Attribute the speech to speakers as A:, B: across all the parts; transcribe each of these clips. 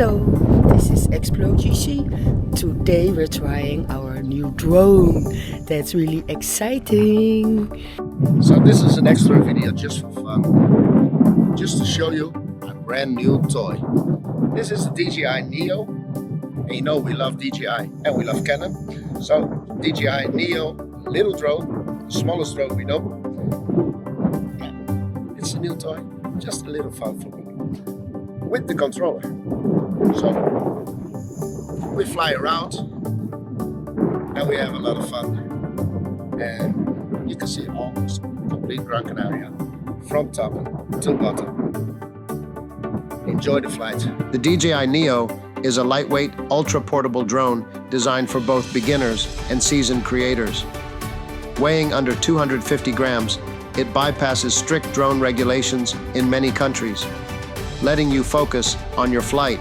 A: Hello, this is ExploGC. Today we're trying our new drone. That's really exciting.
B: So this is an extra video just for fun, just to show you a brand new toy. This is the DJI Neo, and you know we love DJI and we love Canon. So DJI Neo, little drone, smallest drone we know. Yeah, it's a new toy, just a little fun for me, with the controller. So we fly around and we have a lot of fun, and you can see almost complete Gran Canaria from top to bottom. Enjoy the flight. The DJI Neo is a lightweight, ultra-portable drone designed for both beginners and seasoned creators. Weighing under 250 grams, it bypasses strict drone regulations in many countries, letting you focus on your flight,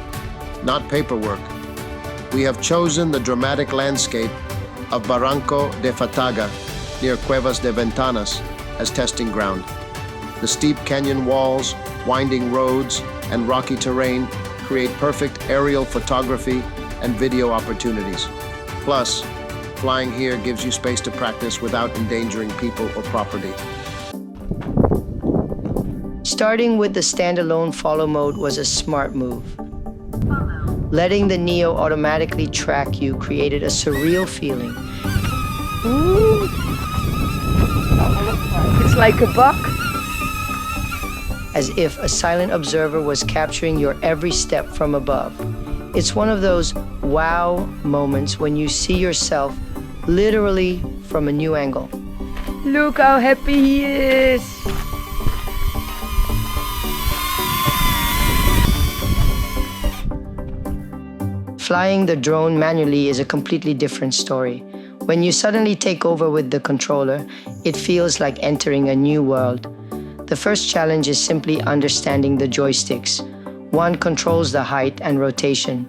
B: not paperwork. We have chosen the dramatic landscape of Barranco de Fataga near Cuevas de Ventanas as testing ground. The steep canyon walls, winding roads, and rocky terrain create perfect aerial photography and video opportunities. Plus, flying here gives you space to practice without endangering people or property.
A: Starting with the standalone follow mode was a smart move. Letting the Neo automatically track you created a surreal feeling. Ooh. It's like a buck. As if a silent observer was capturing your every step from above. It's one of those wow moments when you see yourself literally from a new angle. Look how happy he is! Flying the drone manually is a completely different story. When you suddenly take over with the controller, it feels like entering a new world. The first challenge is simply understanding the joysticks. One controls the height and rotation.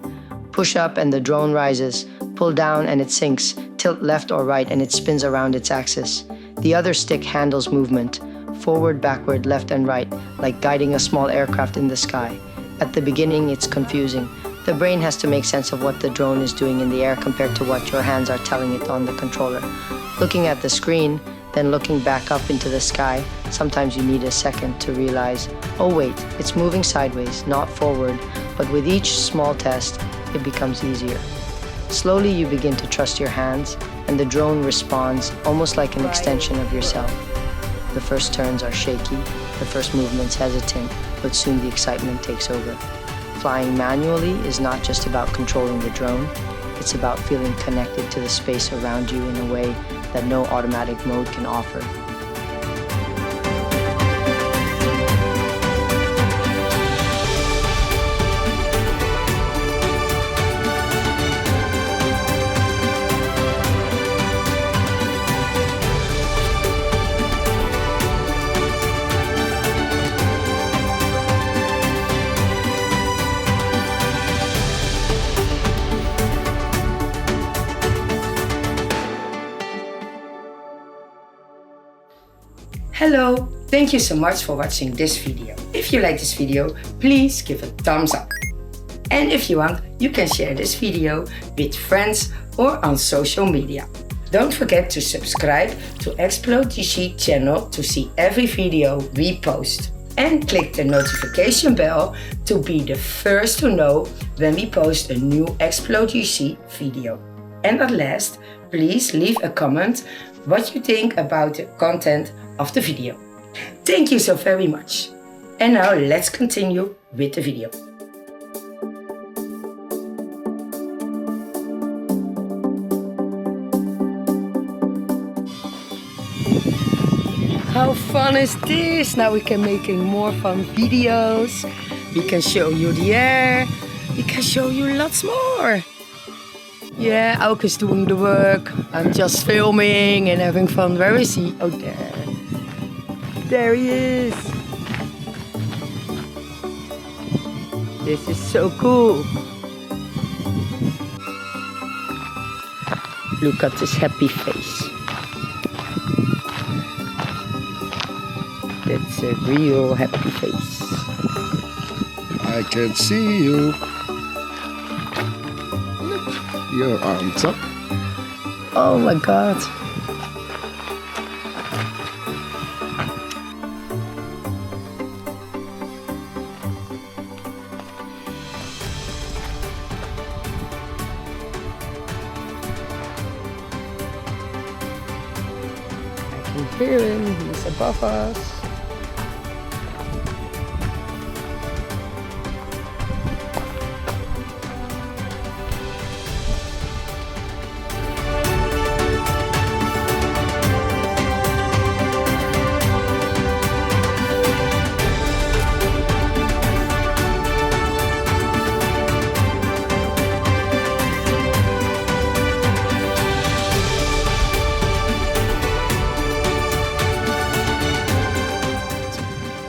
A: Push up and the drone rises. Pull down and it sinks. Tilt left or right and it spins around its axis. The other stick handles movement. Forward, backward, left and right, like guiding a small aircraft in the sky. At the beginning, it's confusing. The brain has to make sense of what the drone is doing in the air compared to what your hands are telling it on the controller. Looking at the screen, then looking back up into the sky, sometimes you need a second to realize, oh wait, it's moving sideways, not forward, but with each small test, it becomes easier. Slowly you begin to trust your hands, and the drone responds almost like an extension of yourself. The first turns are shaky, the first movements hesitant, but soon the excitement takes over. Flying manually is not just about controlling the drone, it's about feeling connected to the space around you in a way that no automatic mode can offer. Hello, thank you so much for watching this video. If you like this video, please give a thumbs up. And if you want, you can share this video with friends or on social media. Don't forget to subscribe to ExploGC channel to see every video we post. And click the notification bell to be the first to know when we post a new ExploGC video. And at last, please leave a comment what you think about the content of the video. Thank you so very much. And now let's continue with the video. How fun is this? Now we can making more fun videos. We can show you the air. We can show you lots more. Yeah, Auke is doing the work. I'm just filming and having fun. Where is he? Oh, there. There he is. This is so cool. Look at his happy face. That's a real happy face.
B: I can see you. your arms up.
A: Oh my God. I can hear him, he's above us.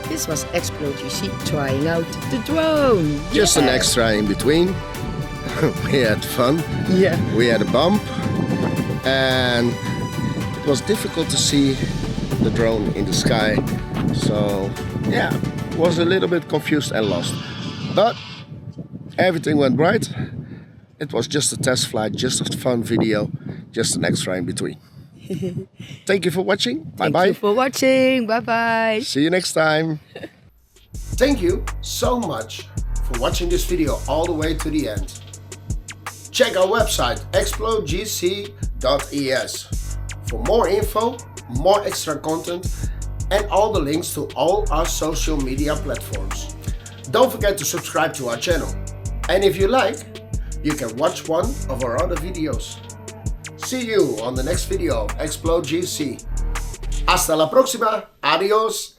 A: This was ExploGC trying out the drone.
B: Just an extra in between. We had fun.
A: Yeah.
B: We had a bump. And it was difficult to see the drone in the sky. So, yeah, was a little bit confused and lost. But everything went right. It was just a test flight, just a fun video, just an extra in between. Thank you for watching. Bye-bye.
A: Thank you for watching. Bye-bye.
B: See you next time. Thank you so much for watching this video all the way to the end. Check our website ExploGC.es for more info, more extra content, and all the links to all our social media platforms. Don't forget to subscribe to our channel. And if you like, you can watch one of our other videos. See you on the next video of ExploGC. Hasta la próxima. Adiós.